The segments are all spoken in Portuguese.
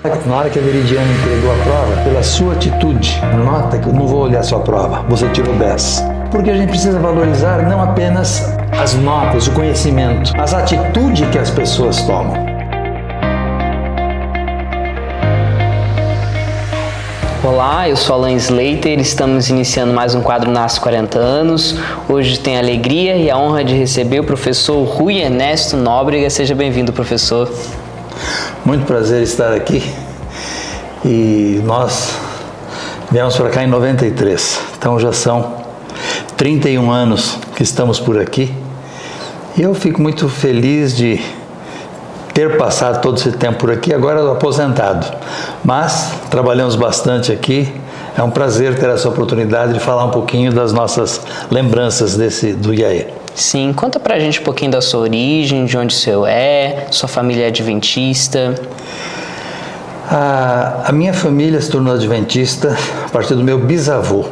Na hora que a Veridiana entregou a prova, pela sua atitude, nota que eu não vou olhar a sua prova, você tirou 10. Porque a gente precisa valorizar não apenas as notas, o conhecimento, mas a atitude que as pessoas tomam. Olá, eu sou Alan Slater, estamos iniciando mais um quadro Nasce 40 anos. Hoje tenho a alegria e a honra de receber o professor Rui Ernesto Nóbrega. Seja bem-vindo, professor. Muito prazer estar aqui. E nós viemos para cá em 93, então já são 31 anos que estamos por aqui. E eu fico muito feliz de ter passado todo esse tempo por aqui, agora eu aposentado. Mas trabalhamos bastante aqui, é um prazer ter essa oportunidade de falar um pouquinho das nossas lembranças do IAE. Sim, conta pra gente um pouquinho da sua origem, de onde o senhor é, sua família é adventista. A minha família se tornou adventista a partir do meu bisavô.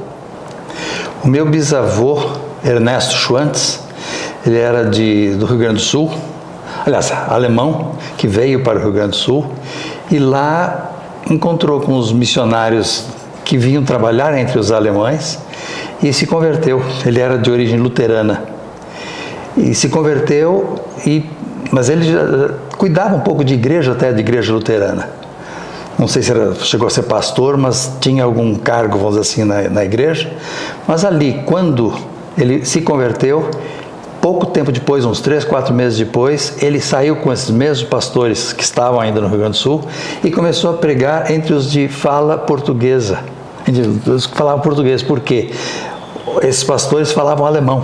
O meu bisavô, Ernesto Schwantz, ele era do Rio Grande do Sul, aliás, alemão, que veio para o Rio Grande do Sul, e lá encontrou com os missionários que vinham trabalhar entre os alemães e se converteu. Ele era de origem luterana. E se converteu, mas ele já cuidava um pouco de igreja, até de igreja luterana. Não sei se chegou a ser pastor, mas tinha algum cargo, vamos dizer assim, na igreja. Mas ali, quando ele se converteu, pouco tempo depois, uns 3, 4 meses depois, ele saiu com esses mesmos pastores que estavam ainda no Rio Grande do Sul e começou a pregar entre os de fala portuguesa. Os que falavam português, porque esses pastores falavam alemão.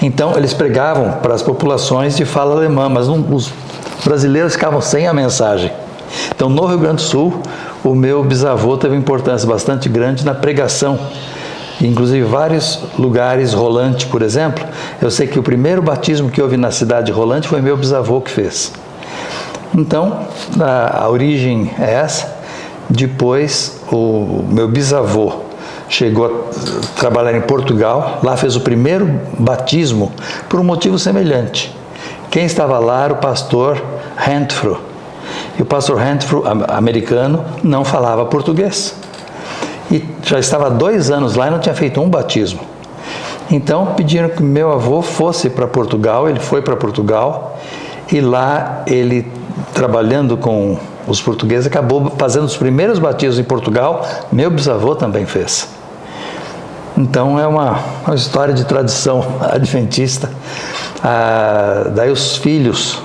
Então, eles pregavam para as populações de fala alemã, mas os brasileiros ficavam sem a mensagem. Então, no Rio Grande do Sul, o meu bisavô teve uma importância bastante grande na pregação. Inclusive, vários lugares, Rolante, por exemplo, eu sei que o primeiro batismo que houve na cidade de Rolante foi meu bisavô que fez. Então, a origem é essa. Depois, o meu bisavô chegou a trabalhar em Portugal, lá fez o primeiro batismo por um motivo semelhante. Quem estava lá era o pastor Renfrew. E o pastor Renfrew, americano, não falava português. E já estava há 2 anos lá e não tinha feito um batismo. Então pediram que meu avô fosse para Portugal, ele foi para Portugal e lá ele, trabalhando com os portugueses, acabou fazendo os primeiros batismos em Portugal. Meu bisavô também fez. Então é uma história de tradição adventista. Daí os filhos,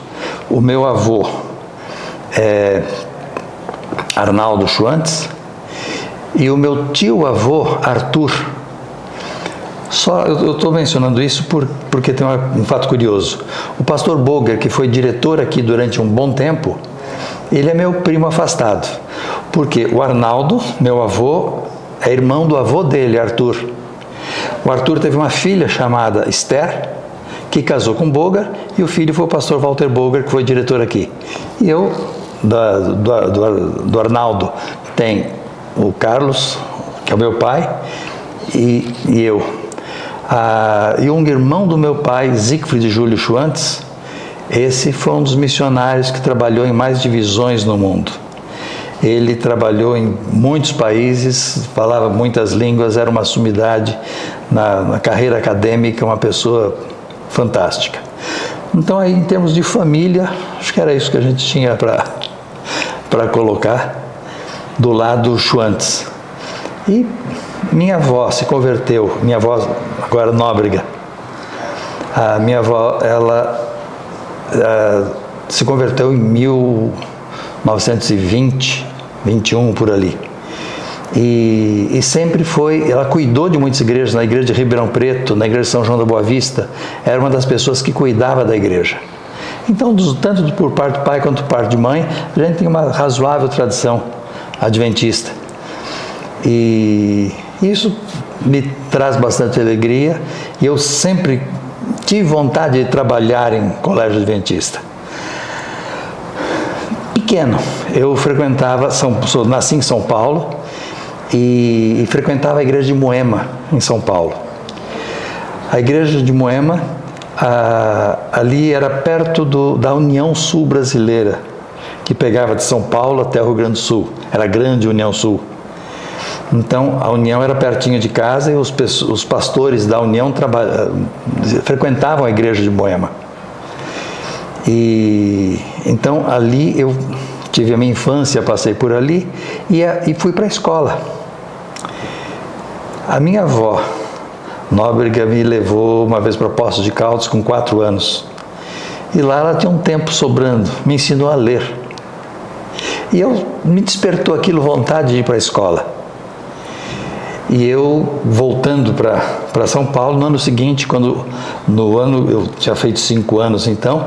o meu avô Arnaldo Schwantz e o meu tio-avô Arthur. Eu estou mencionando isso porque tem um fato curioso. O pastor Boger, que foi diretor aqui durante um bom tempo, ele é meu primo afastado, porque o Arnaldo, meu avô, é irmão do avô dele, Arthur. O Arthur teve uma filha chamada Esther, que casou com Boger, e o filho foi o pastor Walter Boger, que foi diretor aqui. E eu, do Arnaldo, tem o Carlos, que é o meu pai, e eu. E um irmão do meu pai, Siegfried Júlio Schwantz, esse foi um dos missionários que trabalhou em mais divisões no mundo. Ele trabalhou em muitos países, falava muitas línguas, era uma sumidade na carreira acadêmica, uma pessoa fantástica. Então, aí, em termos de família, acho que era isso que a gente tinha para colocar do lado Schwantz. E minha avó se converteu, minha avó agora Nóbrega. A minha avó, ela se converteu em 1920, 21 por ali. E sempre ela cuidou de muitas igrejas, na igreja de Ribeirão Preto, na igreja de São João da Boa Vista, era uma das pessoas que cuidava da igreja. Então, tanto por parte do pai quanto por parte de mãe, a gente tem uma razoável tradição adventista. E isso me traz bastante alegria, e eu sempre tive vontade de trabalhar em colégio adventista. Pequeno, eu frequentava, nasci em São Paulo, e frequentava a igreja de Moema, em São Paulo. A igreja de Moema, ali era perto da União Sul Brasileira, que pegava de São Paulo até o Rio Grande do Sul. Era a Grande União Sul. Então, a União era pertinho de casa e os pastores da União frequentavam a igreja de Moema. E então, ali eu tive a minha infância, passei por ali e fui para a escola. A minha avó, Nóbrega, me levou uma vez para Poços de Caldas com 4 anos. E lá ela tinha um tempo sobrando, me ensinou a ler. E me despertou aquilo, vontade de ir para a escola. E eu, voltando para São Paulo, no ano seguinte, eu tinha feito 5 anos, então,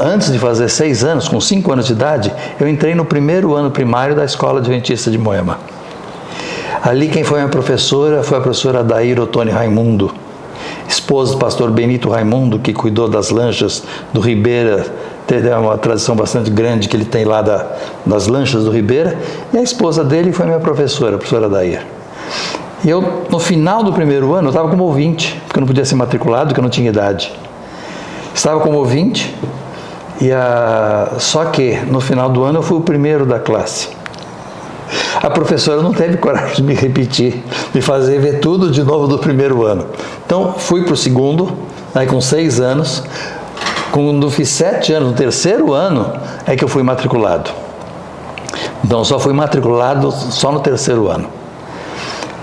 antes de fazer 6 anos, com 5 anos de idade, eu entrei no primeiro ano primário da Escola Adventista de Moema. Ali quem foi minha professora foi a professora Adair Ottoni Raimundo, esposa do pastor Benito Raimundo, que cuidou das lanchas do Ribeira. Tem uma tradição bastante grande que ele tem lá das lanchas do Ribeira, e a esposa dele foi minha professora, a professora Adair. E eu, no final do primeiro ano, eu estava como ouvinte, porque eu não podia ser matriculado, porque eu não tinha idade. Estava como ouvinte, só que no final do ano eu fui o primeiro da classe. A professora não teve coragem de me repetir, me fazer ver tudo de novo do primeiro ano. Então, fui para o segundo, aí com 6 anos. Quando fiz 7 anos, no terceiro ano, é que eu fui matriculado. Então, só fui matriculado só no terceiro ano.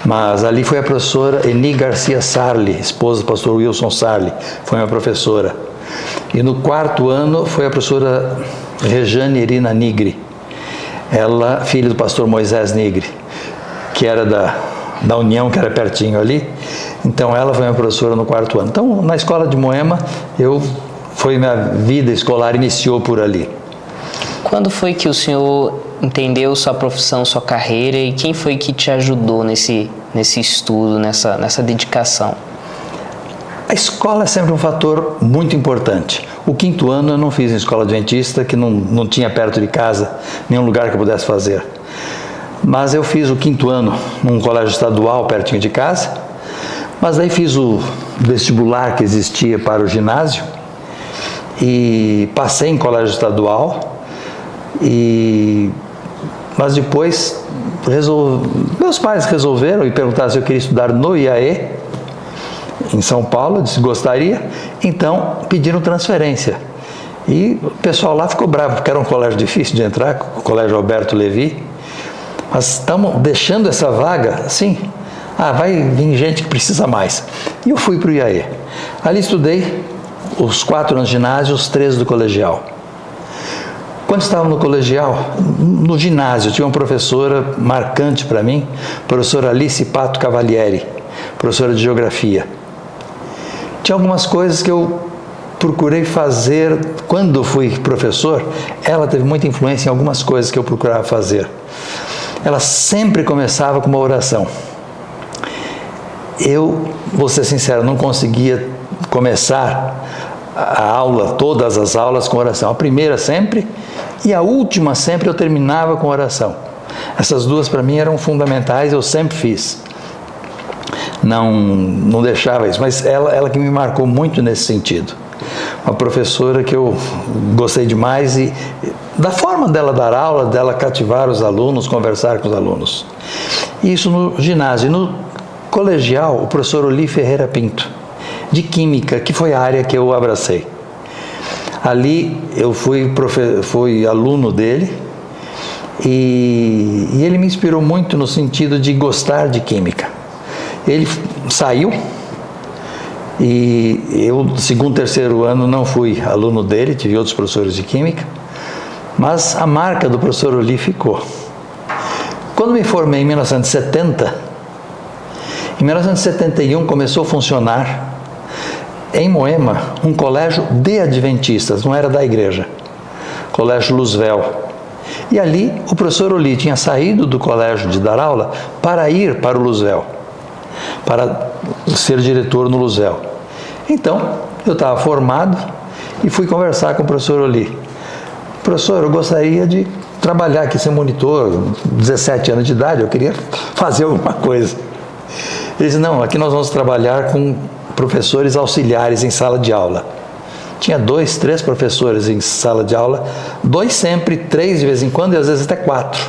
Mas ali foi a professora Eni Garcia Sarli, esposa do pastor Wilson Sarli, foi minha professora. E no 4º ano foi a professora Rejane Irina Nigri, ela, filha do pastor Moisés Nigri, que era da União, que era pertinho ali. Então ela foi minha professora no 4º ano. Então na escola de Moema, minha vida escolar iniciou por ali. Quando foi que o senhor entendeu sua profissão, sua carreira, e quem foi que te ajudou nesse estudo, nessa dedicação? A escola é sempre um fator muito importante. O 5º ano eu não fiz em escola adventista, que não tinha perto de casa nenhum lugar que eu pudesse fazer. Mas eu fiz o 5º ano num colégio estadual pertinho de casa, mas aí fiz o vestibular que existia para o ginásio e passei em colégio estadual, mas depois meus pais resolveram e perguntaram se eu queria estudar no IAE, em São Paulo. Eu disse gostaria, então pediram transferência. E o pessoal lá ficou bravo, porque era um colégio difícil de entrar, o colégio Alberto Levi. Mas estamos deixando essa vaga, sim. Vai vir gente que precisa mais. E eu fui para o IAE. Ali estudei os 4 anos de ginásio, os 3 do colegial. Quando estava no colegial, no ginásio, tinha uma professora marcante para mim, professora Alice Pato Cavalieri, professora de geografia. Tinha algumas coisas que eu procurei fazer quando fui professor. Ela teve muita influência em algumas coisas que eu procurava fazer. Ela sempre começava com uma oração. Eu, vou ser sincero, não conseguia começar a aula, todas as aulas com oração. A primeira sempre e a última sempre eu terminava com oração. Essas duas para mim eram fundamentais, eu sempre fiz. Não deixava isso, mas ela que me marcou muito nesse sentido. Uma professora que eu gostei demais e da forma dela dar aula, dela cativar os alunos, conversar com os alunos. Isso no ginásio. No colegial, o professor Oli Ferreira Pinto, de Química, que foi a área que eu abracei. Ali eu fui aluno dele e ele me inspirou muito no sentido de gostar de Química. Ele saiu e eu, no 2º, 3º ano, não fui aluno dele, tive outros professores de Química, mas a marca do professor Oli ficou. Quando me formei em 1970, em 1971 começou a funcionar em Moema um colégio de adventistas, não era da igreja, Colégio Luzvel. E ali o professor Oli tinha saído do colégio de dar aula para ir para o Luzvel, para ser diretor no Luzvel. Então, eu estava formado e fui conversar com o professor Oli. Professor, eu gostaria de trabalhar aqui, ser monitor, 17 anos de idade, eu queria fazer alguma coisa. Ele disse, não, aqui nós vamos trabalhar com professores auxiliares em sala de aula. tinha 2, 3 professores em sala de aula, 2 sempre, 3 de vez em quando e às vezes até 4.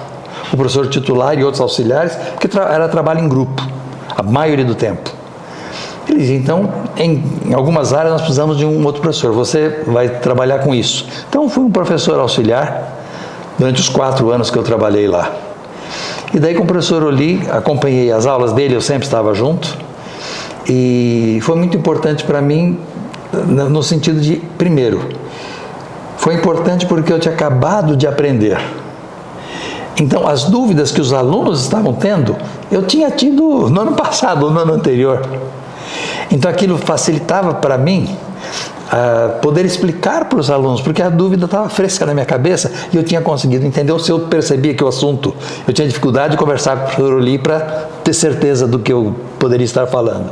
O professor titular e outros auxiliares, porque era trabalho em grupo, a maioria do tempo. Ele dizia, então, em algumas áreas nós precisamos de um outro professor, você vai trabalhar com isso. Então, fui um professor auxiliar durante os 4 anos que eu trabalhei lá. E daí com o professor Oli, acompanhei as aulas dele, eu sempre estava junto, e foi muito importante para mim, no sentido de, primeiro, foi importante porque eu tinha acabado de aprender. Então, as dúvidas que os alunos estavam tendo, eu tinha tido no ano passado, no ano anterior. Então, aquilo facilitava para mim poder explicar para os alunos, porque a dúvida estava fresca na minha cabeça e eu tinha conseguido entender. Se eu percebia que o assunto, eu tinha dificuldade de conversar com o professor Oli para ter certeza do que eu poderia estar falando.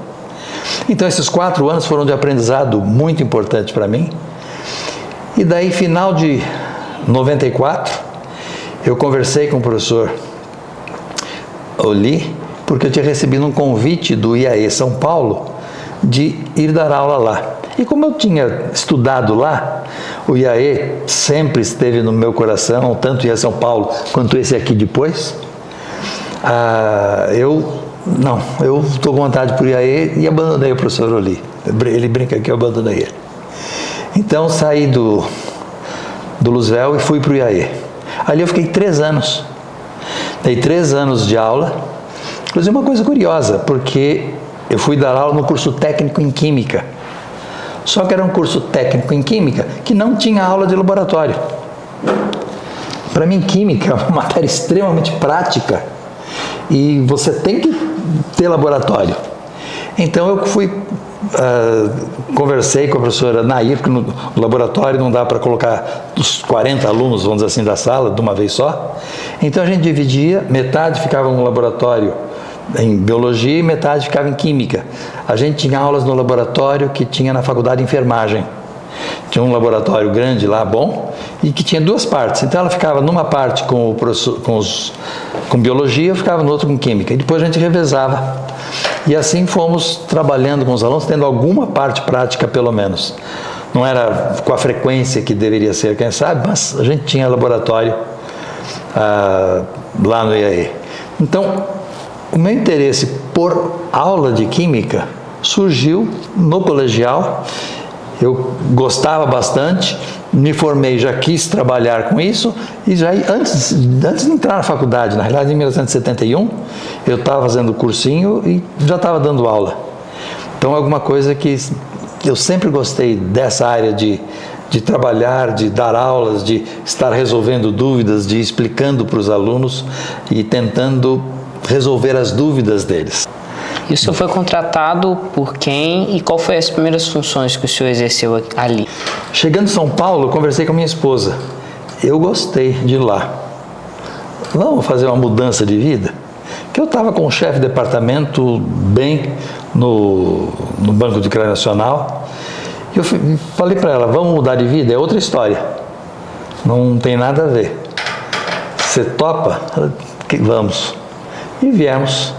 Então, esses 4 anos foram de aprendizado muito importante para mim. E daí, final de 94, eu conversei com o professor Oli, porque eu tinha recebido um convite do IAE São Paulo de ir dar aula lá. E como eu tinha estudado lá, o IAE sempre esteve no meu coração, tanto o IAE São Paulo quanto esse aqui depois, eu estou com vontade para o IAE e abandonei o professor Oli. Ele brinca que eu abandonei ele. Então saí do Luzvel e fui para o IAE. Ali eu fiquei 3 anos. Dei 3 anos de aula. Inclusive uma coisa curiosa, porque eu fui dar aula no curso técnico em Química. Só que era um curso técnico em Química que não tinha aula de laboratório. Para mim, Química é uma matéria extremamente prática e você tem que ter laboratório. Então eu fui, conversei com a professora Nair, porque no laboratório não dá para colocar os 40 alunos, vamos dizer assim, da sala de uma vez só. Então a gente dividia, metade ficava no laboratório em biologia e metade ficava em química. A gente tinha aulas no laboratório que tinha na faculdade de enfermagem. Tinha um laboratório grande lá, bom, e que tinha 2 partes. Então ela ficava numa parte com biologia, eu ficava no outro com química. E depois a gente revezava. E assim fomos trabalhando com os alunos, tendo alguma parte prática pelo menos. Não era com a frequência que deveria ser, quem sabe, mas a gente tinha laboratório lá no IAE. Então, o meu interesse por aula de química surgiu no colegial. Eu gostava bastante, me formei, já quis trabalhar com isso, e já antes de entrar na faculdade, na realidade em 1971, eu estava fazendo cursinho e já estava dando aula. Então é alguma coisa que eu sempre gostei dessa área de trabalhar, de dar aulas, de estar resolvendo dúvidas, de ir explicando para os alunos e tentando resolver as dúvidas deles. E o senhor foi contratado por quem e qual foi as primeiras funções que o senhor exerceu ali? Chegando em São Paulo, eu conversei com a minha esposa. Eu gostei de ir lá. Vamos fazer uma mudança de vida? Que eu estava com o chefe de departamento bem no Banco de Crédito Nacional. E eu falei para ela, vamos mudar de vida? É outra história. Não tem nada a ver. Você topa? Vamos. E viemos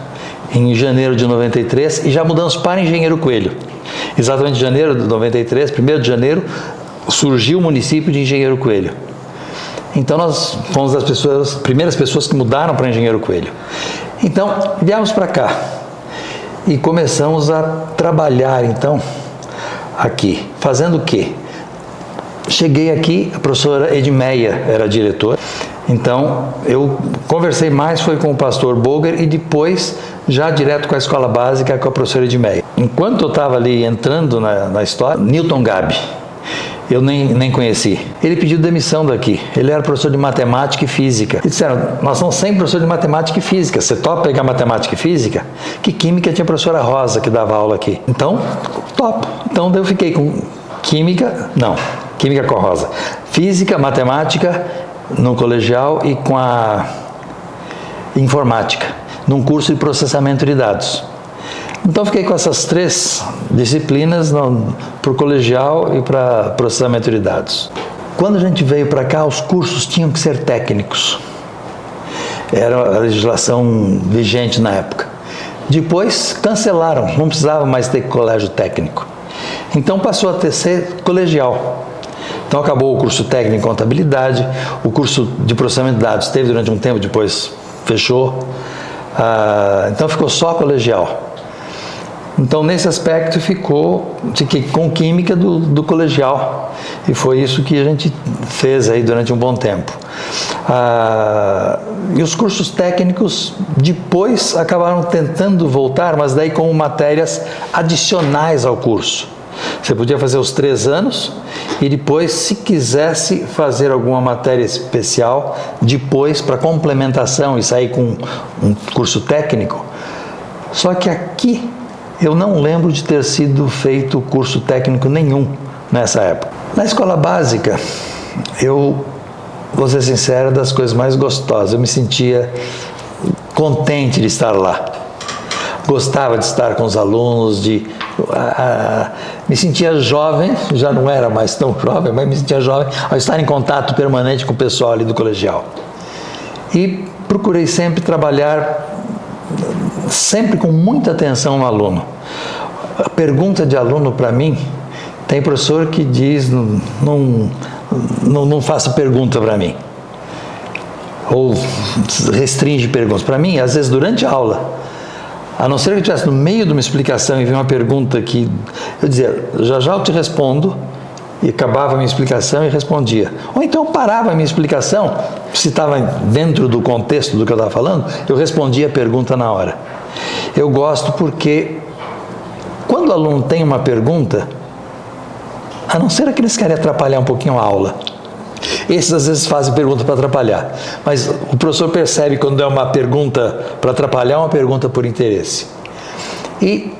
em janeiro de 93 e já mudamos para Engenheiro Coelho. Exatamente em janeiro de 93, 1º de janeiro, surgiu o município de Engenheiro Coelho. Então nós fomos as primeiras pessoas que mudaram para Engenheiro Coelho. Então viemos para cá e começamos a trabalhar então aqui. Fazendo o quê? Cheguei aqui, a professora Edmeia era a diretora. Então, eu conversei mais, foi com o pastor Boger e depois já direto com a escola básica, com a professora Edmeia. Enquanto eu estava ali entrando na história, Newton Gabi, eu nem conheci. Ele pediu demissão daqui. Ele era professor de matemática e física. E disseram, nós somos sempre professores de matemática e física. Você topa pegar matemática e física? Que química tinha a professora Rosa que dava aula aqui. Então, topo. Então, eu fiquei com química com a Rosa. Física, matemática no colegial e com a informática, num curso de processamento de dados. Então fiquei com essas 3 disciplinas para o colegial e para processamento de dados. Quando a gente veio para cá, os cursos tinham que ser técnicos. Era a legislação vigente na época. Depois cancelaram, não precisava mais ter colégio técnico. Então passou a ser colegial. Então acabou o curso técnico em contabilidade, o curso de processamento de dados teve durante um tempo, depois fechou. Então ficou só colegial. Então nesse aspecto fiquei com química do colegial, e foi isso que a gente fez aí durante um bom tempo. E os cursos técnicos depois acabaram tentando voltar, mas daí com matérias adicionais ao curso. Você podia fazer os 3 anos e depois, se quisesse fazer alguma matéria especial, depois para complementação e sair com um curso técnico. Só que aqui eu não lembro de ter sido feito curso técnico nenhum nessa época. Na escola básica, eu vou ser sincero, das coisas mais gostosas. Eu me sentia contente de estar lá. Gostava de estar com os alunos, me sentia jovem, já não era mais tão jovem, mas me sentia jovem ao estar em contato permanente com o pessoal ali do colegial. E procurei sempre trabalhar, sempre com muita atenção no aluno. A pergunta de aluno para mim, tem professor que diz, não faça pergunta para mim, ou restringe perguntas. Para mim, às vezes durante a aula, a não ser que eu estivesse no meio de uma explicação e vi uma pergunta que eu dizia, já eu te respondo, e acabava a minha explicação e respondia. Ou então eu parava a minha explicação, se estava dentro do contexto do que eu estava falando, eu respondia a pergunta na hora. Eu gosto porque quando o aluno tem uma pergunta, a não ser que eles querem atrapalhar um pouquinho a aula, esses às vezes fazem pergunta para atrapalhar, mas o professor percebe quando é uma pergunta para atrapalhar, uma pergunta por interesse. E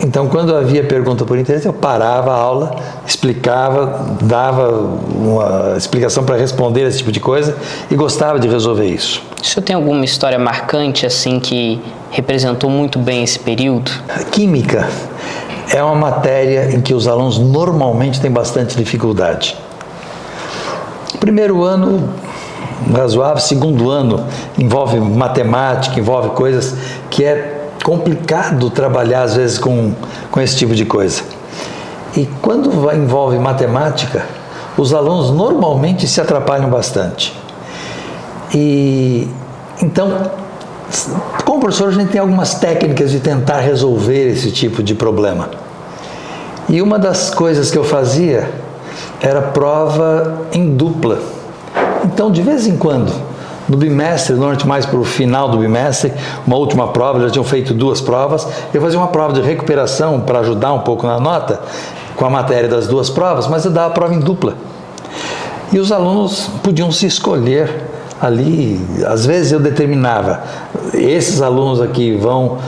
então, quando havia pergunta por interesse, eu parava a aula, explicava, dava uma explicação para responder esse tipo de coisa e gostava de resolver isso. O senhor tem alguma história marcante assim que representou muito bem esse período? A química é uma matéria em que os alunos normalmente têm bastante dificuldade. Primeiro ano, razoável. Segundo ano, envolve matemática, envolve coisas que é complicado trabalhar, às vezes, com esse tipo de coisa. E quando envolve matemática, os alunos normalmente se atrapalham bastante. E então, como professor, a gente tem algumas técnicas de tentar resolver esse tipo de problema. E uma das coisas que eu fazia era prova em dupla. Então, de vez em quando, no bimestre, normalmente mais para o final do bimestre, uma última prova, já tinham feito 2 provas, eu fazia uma prova de recuperação para ajudar um pouco na nota, com a matéria das 2 provas, mas eu dava a prova em dupla. E os alunos podiam se escolher ali, às vezes eu determinava, esses alunos aqui vão,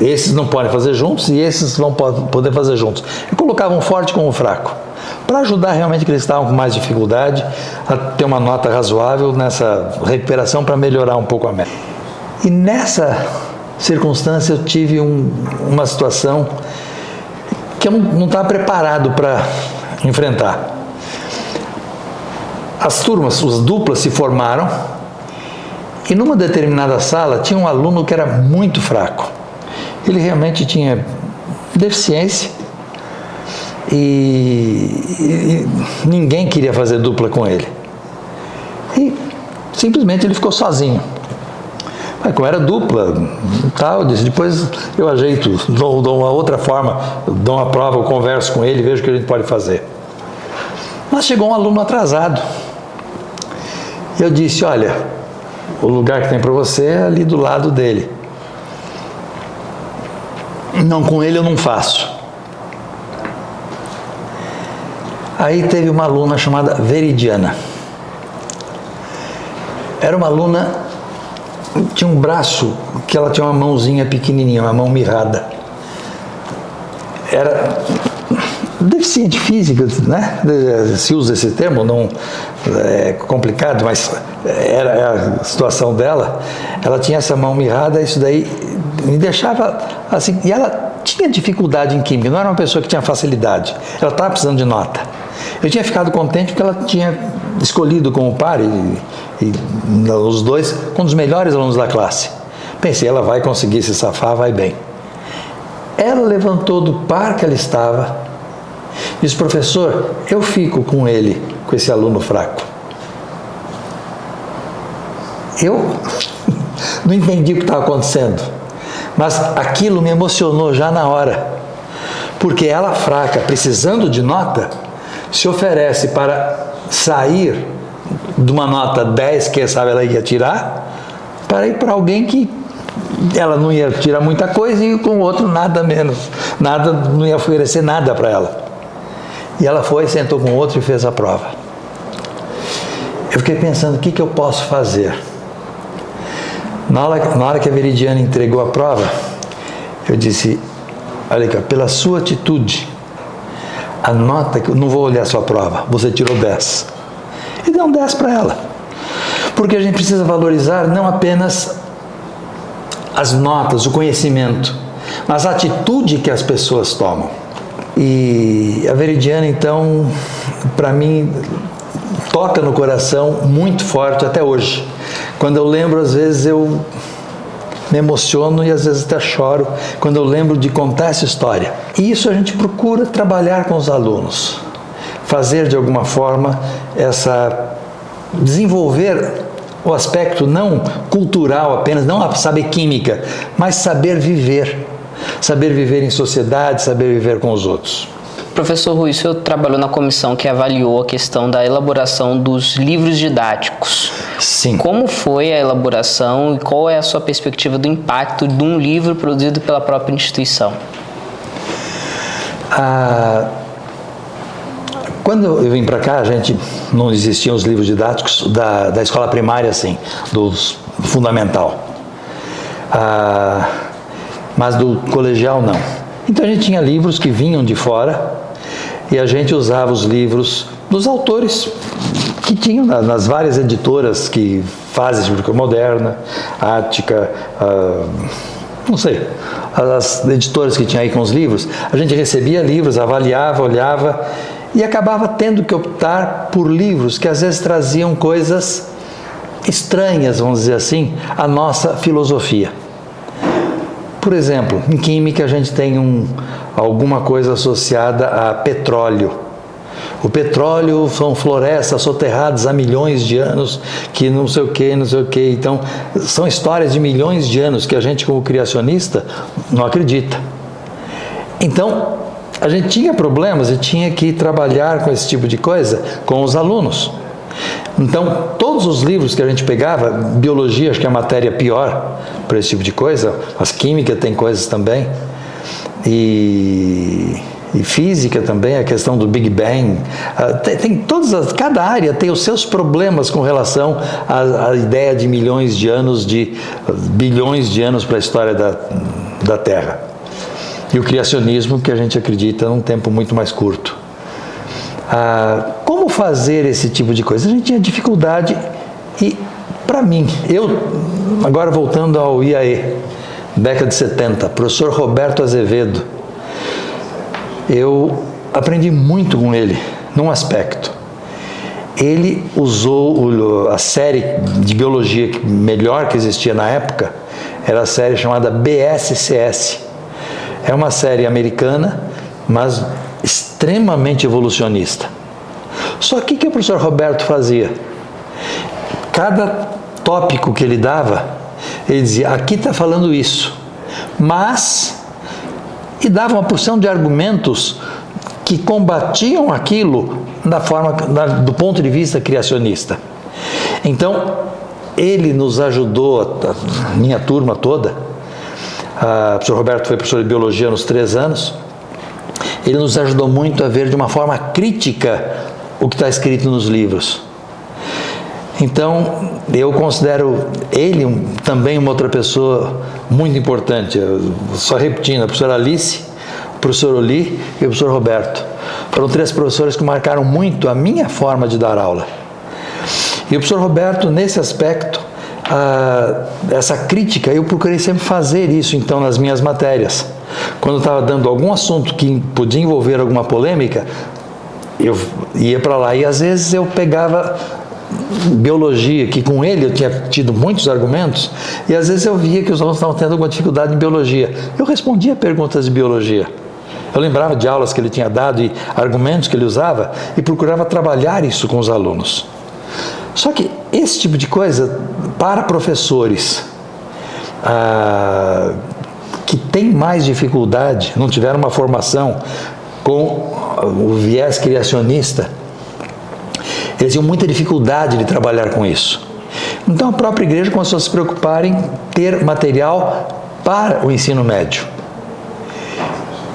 esses não podem fazer juntos e esses vão poder fazer juntos. Eu colocava um forte com um fraco, para ajudar realmente que eles estavam com mais dificuldade a ter uma nota razoável nessa recuperação para melhorar um pouco a média. E nessa circunstância eu tive uma situação que eu não estava preparado para enfrentar. As turmas, as duplas se formaram e numa determinada sala tinha um aluno que era muito fraco. Ele realmente tinha deficiência e ninguém queria fazer dupla com ele. E simplesmente ele ficou sozinho. Mas como era dupla, tal, eu disse, depois eu ajeito, dou uma outra forma, dou uma prova, eu converso com ele, vejo o que a gente pode fazer. Mas chegou um aluno atrasado. E eu disse, olha, o lugar que tem para você é ali do lado dele. Não, com ele eu não faço. Aí teve uma aluna chamada Veridiana. Era uma aluna, tinha um braço, que ela tinha uma mãozinha pequenininha, uma mão mirrada. Era deficiente física, né? Se usa esse termo, não é complicado, mas era a situação dela. Ela tinha essa mão mirrada, isso daí me deixava assim. E ela tinha dificuldade em química, não era uma pessoa que tinha facilidade. Ela estava precisando de nota. Eu tinha ficado contente porque ela tinha escolhido como par e os dois, um dos melhores alunos da classe. Pensei, ela vai conseguir se safar, vai bem. Ela levantou do par que ela estava, disse: professor, eu fico com ele, com esse aluno fraco. Eu não entendi o que estava acontecendo, mas aquilo me emocionou já na hora, porque ela fraca, precisando de nota, se oferece para sair de uma nota 10, quem sabe ela ia tirar, para ir para alguém que ela não ia tirar muita coisa e com o outro nada menos, nada, não ia oferecer nada para ela. E ela foi, sentou com o outro e fez a prova. Eu fiquei pensando, o que eu posso fazer? Na hora que a Veridiana entregou a prova, eu disse: olha cá, pela sua atitude, a nota, que eu não vou olhar a sua prova, você tirou 10. E deu um 10 para ela. Porque a gente precisa valorizar não apenas as notas, o conhecimento, mas a atitude que as pessoas tomam. E a Veridiana, então, para mim, toca no coração muito forte até hoje. Quando eu lembro, às vezes eu me emociono e às vezes até choro quando eu lembro de contar essa história. E isso a gente procura trabalhar com os alunos, fazer de alguma forma desenvolver o aspecto não cultural apenas, não saber química, mas saber viver em sociedade, saber viver com os outros. Professor Rui, o senhor trabalhou na comissão que avaliou a questão da elaboração dos livros didáticos. Sim. Como foi a elaboração e qual é a sua perspectiva do impacto de um livro produzido pela própria instituição? Quando eu vim para cá, não existiam os livros didáticos da escola primária, assim, do fundamental. Mas do colegial, não. Então a gente tinha livros que vinham de fora e a gente usava os livros dos autores que tinham nas várias editoras que fazem biblioteca moderna, Ática, não sei, as editoras que tinham aí com os livros. A gente recebia livros, avaliava, olhava e acabava tendo que optar por livros que às vezes traziam coisas estranhas, vamos dizer assim, à nossa filosofia. Por exemplo, em química a gente tem alguma coisa associada a petróleo. O petróleo são florestas soterradas há milhões de anos, que não sei o que, não sei o que. Então, são histórias de milhões de anos que a gente, como criacionista, não acredita. Então, a gente tinha problemas e tinha que trabalhar com esse tipo de coisa com os alunos. Então, todos os livros que a gente pegava, biologia, acho que é a matéria pior para esse tipo de coisa, mas química tem coisas também, e física também, a questão do Big Bang, tem cada área tem os seus problemas com relação à ideia de milhões de anos, de bilhões de anos para a história da Terra. E o criacionismo, que a gente acredita num tempo muito mais curto. Como fazer esse tipo de coisa? A gente tinha dificuldade e, para mim, agora voltando ao IAE, década de 70, professor Roberto Azevedo, eu aprendi muito com ele, num aspecto. Ele usou a série de biologia melhor que existia na época, era a série chamada BSCS. É uma série americana, mas extremamente evolucionista. Só que o que o professor Roberto fazia? Cada tópico que ele dava, ele dizia: aqui está falando isso, mas... e dava uma porção de argumentos que combatiam aquilo do ponto de vista criacionista. Então, ele nos ajudou, a minha turma toda. O professor Roberto foi professor de biologia nos 3 anos. Ele nos ajudou muito a ver de uma forma crítica o que está escrito nos livros. Então, eu considero ele também uma outra pessoa muito importante. Só repetindo, a professora Alice, o professor Oli e o professor Roberto. Foram 3 professores que marcaram muito a minha forma de dar aula. E o professor Roberto, nesse aspecto, essa crítica, eu procurei sempre fazer isso, então, nas minhas matérias. Quando eu estava dando algum assunto que podia envolver alguma polêmica, eu ia para lá e, às vezes, eu pegava biologia, que com ele eu tinha tido muitos argumentos, e às vezes eu via que os alunos estavam tendo alguma dificuldade em biologia. Eu respondia perguntas de biologia. Eu lembrava de aulas que ele tinha dado e argumentos que ele usava e procurava trabalhar isso com os alunos. Só que esse tipo de coisa, para professores que têm mais dificuldade, não tiveram uma formação com o viés criacionista, eles tinham muita dificuldade de trabalhar com isso. Então a própria igreja começou a se preocupar em ter material para o ensino médio.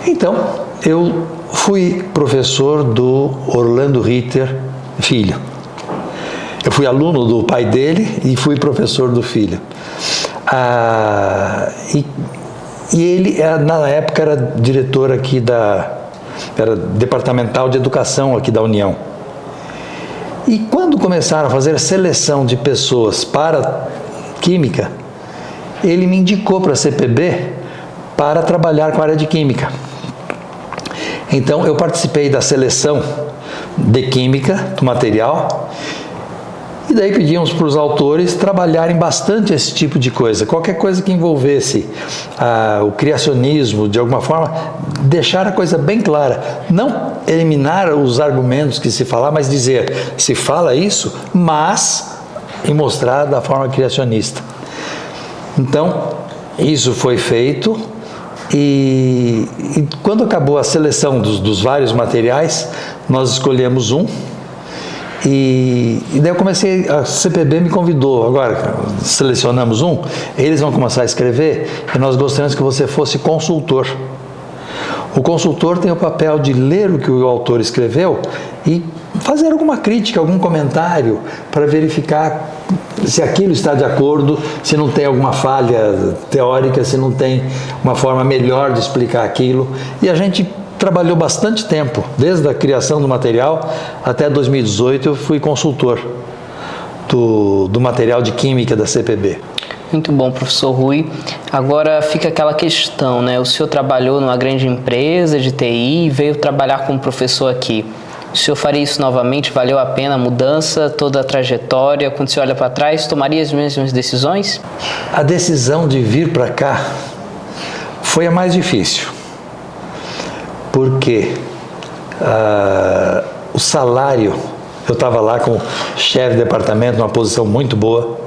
Então, eu fui professor do Orlando Ritter Filho. Eu fui aluno do pai dele e fui professor do filho. E ele, na época, era diretor aqui era departamental de educação aqui da União. E quando começaram a fazer a seleção de pessoas para química, ele me indicou para a CPB para trabalhar com a área de química. Então, eu participei da seleção de química do material e daí pedíamos para os autores trabalharem bastante esse tipo de coisa. Qualquer coisa que envolvesse o criacionismo, de alguma forma, deixar a coisa bem clara. Não eliminar os argumentos que se falar, mas dizer, se fala isso, mas e mostrar da forma criacionista. Então, isso foi feito. E quando acabou a seleção dos vários materiais, nós escolhemos um e daí eu comecei, a CPB me convidou, agora selecionamos um, eles vão começar a escrever e nós gostaríamos que você fosse consultor. O consultor tem o papel de ler o que o autor escreveu e fazer alguma crítica, algum comentário para verificar se aquilo está de acordo, se não tem alguma falha teórica, se não tem uma forma melhor de explicar aquilo. E a gente trabalhou bastante tempo, desde a criação do material até 2018 eu fui consultor do material de química da CPB. Muito bom, professor Rui. Agora fica aquela questão, né? O senhor trabalhou numa grande empresa de TI e veio trabalhar como professor aqui. O senhor faria isso novamente? Valeu a pena a mudança, toda a trajetória? Quando você olha para trás, tomaria as mesmas decisões? A decisão de vir para cá foi a mais difícil, porque o salário, eu estava lá com chefe de departamento, numa posição muito boa.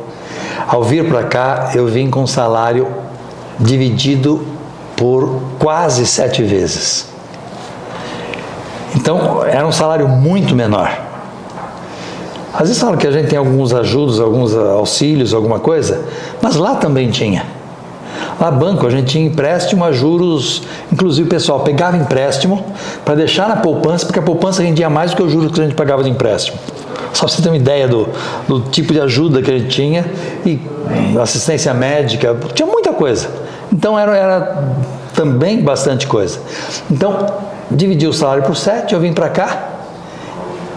Ao vir para cá, eu vim com salário dividido por quase 7 vezes. Então, era um salário muito menor. Às vezes falam que a gente tem alguns ajudos, alguns auxílios, alguma coisa, mas lá também tinha. Lá banco, a gente tinha empréstimo a juros, inclusive o pessoal pegava empréstimo para deixar na poupança, porque a poupança rendia mais do que os juros que a gente pagava de empréstimo. Só para você ter uma ideia do tipo de ajuda que a gente tinha, e assistência médica, tinha muita coisa. Então era também bastante coisa. Então, dividi o salário por 7, eu vim para cá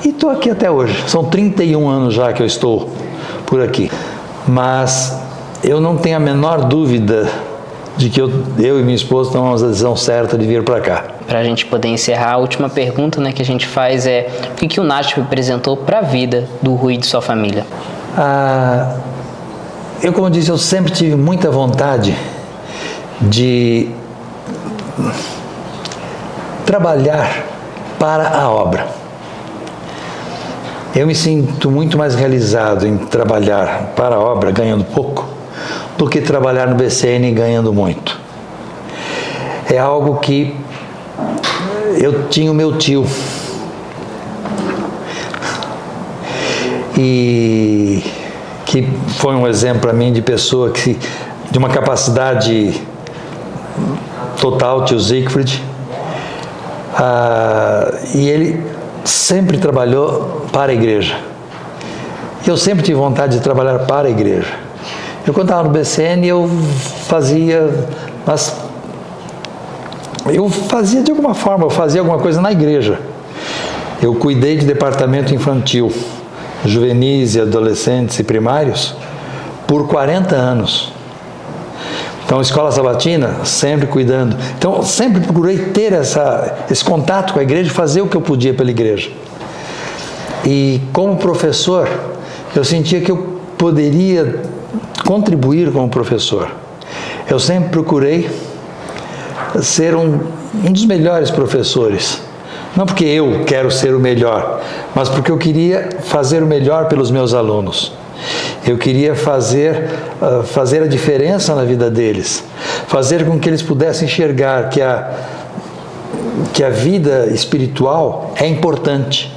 e estou aqui até hoje. São 31 anos já que eu estou por aqui. Mas eu não tenho a menor dúvida de que eu e minha esposa tomamos a decisão certa de vir para cá. Para a gente poder encerrar, a última pergunta, né, que a gente faz é: o que o NASP representou para a vida do Rui e de sua família? Eu, como disse, eu sempre tive muita vontade de trabalhar para a obra. Eu me sinto muito mais realizado em trabalhar para a obra ganhando pouco do que trabalhar no BCN ganhando muito. É algo que eu tinha o meu tio e que foi um exemplo para mim de pessoa que de uma capacidade total, tio Siegfried, e ele sempre trabalhou para a igreja. Eu sempre tive vontade de trabalhar para a igreja. Eu, quando estava no BCN, eu fazia de alguma forma, eu fazia alguma coisa na igreja. Eu cuidei de departamento infantil, juvenis e adolescentes e primários por 40 anos. Então, escola sabatina, sempre cuidando. Então, sempre procurei ter esse contato com a igreja e fazer o que eu podia pela igreja. E como professor, Eu sentia que eu poderia contribuir como professor. Eu sempre procurei ser um dos melhores professores. Não porque eu quero ser o melhor, mas porque eu queria fazer o melhor pelos meus alunos. Eu queria fazer a diferença na vida deles, fazer com que eles pudessem enxergar que a vida espiritual é importante.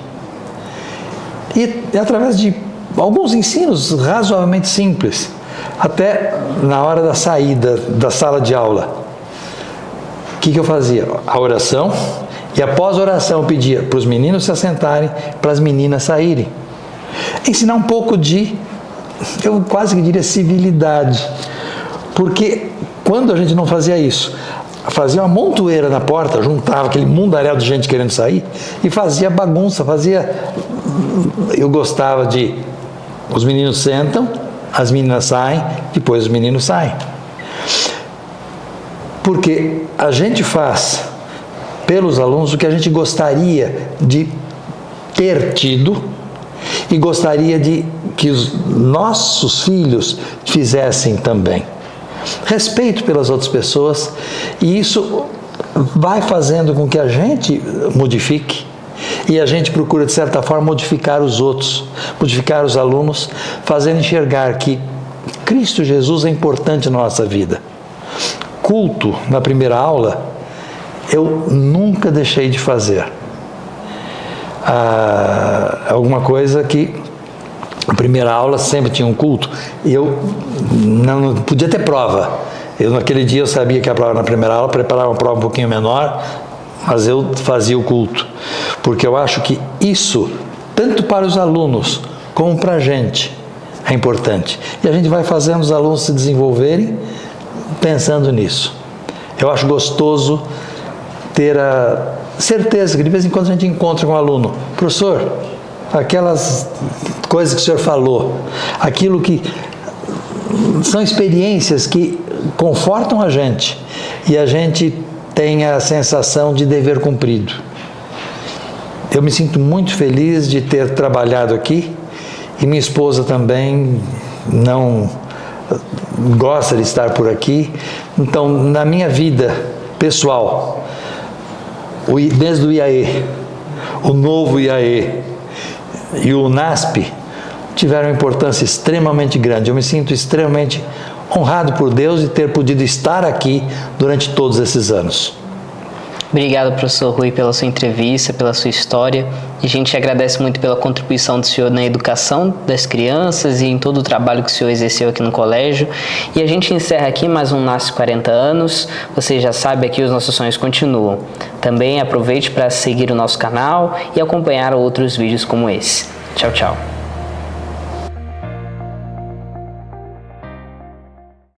E através de alguns ensinos razoavelmente simples, até na hora da saída da sala de aula. O que eu fazia? A oração, e após a oração eu pedia para os meninos se assentarem, para as meninas saírem. Ensinar um pouco de, eu quase que diria, civilidade. Porque quando a gente não fazia isso, fazia uma montoeira na porta, juntava aquele mundaréu de gente querendo sair e fazia bagunça, eu gostava de, os meninos sentam, as meninas saem, depois os meninos saem. Porque a gente faz pelos alunos o que a gente gostaria de ter tido e gostaria de que os nossos filhos fizessem também. Respeito pelas outras pessoas, e isso vai fazendo com que a gente modifique e a gente procura, de certa forma, modificar os outros, modificar os alunos, fazendo enxergar que Cristo Jesus é importante na nossa vida. Culto, na primeira aula, eu nunca deixei de fazer. Alguma coisa que na primeira aula sempre tinha um culto, e eu não podia ter prova. Naquele dia eu sabia que a prova na primeira aula, preparava uma prova um pouquinho menor, mas eu fazia o culto, porque eu acho que isso, tanto para os alunos como para a gente, é importante. E a gente vai fazendo os alunos se desenvolverem pensando nisso. Eu acho gostoso ter a certeza que de vez em quando a gente encontra com um aluno, professor, aquelas coisas que o senhor falou, aquilo que são experiências que confortam a gente e a gente tem a sensação de dever cumprido. Eu me sinto muito feliz de ter trabalhado aqui, e minha esposa também não gosta de estar por aqui. Então, na minha vida pessoal, desde o IAE, o novo IAE e o NASP tiveram uma importância extremamente grande. Eu me sinto extremamente honrado por Deus de ter podido estar aqui durante todos esses anos. Obrigado, professor Rui, pela sua entrevista, pela sua história. E a gente agradece muito pela contribuição do senhor na educação das crianças e em todo o trabalho que o senhor exerceu aqui no colégio. E a gente encerra aqui mais um Nasce 40 anos. Você já sabe, aqui os nossos sonhos continuam. Também aproveite para seguir o nosso canal e acompanhar outros vídeos como esse. Tchau, tchau.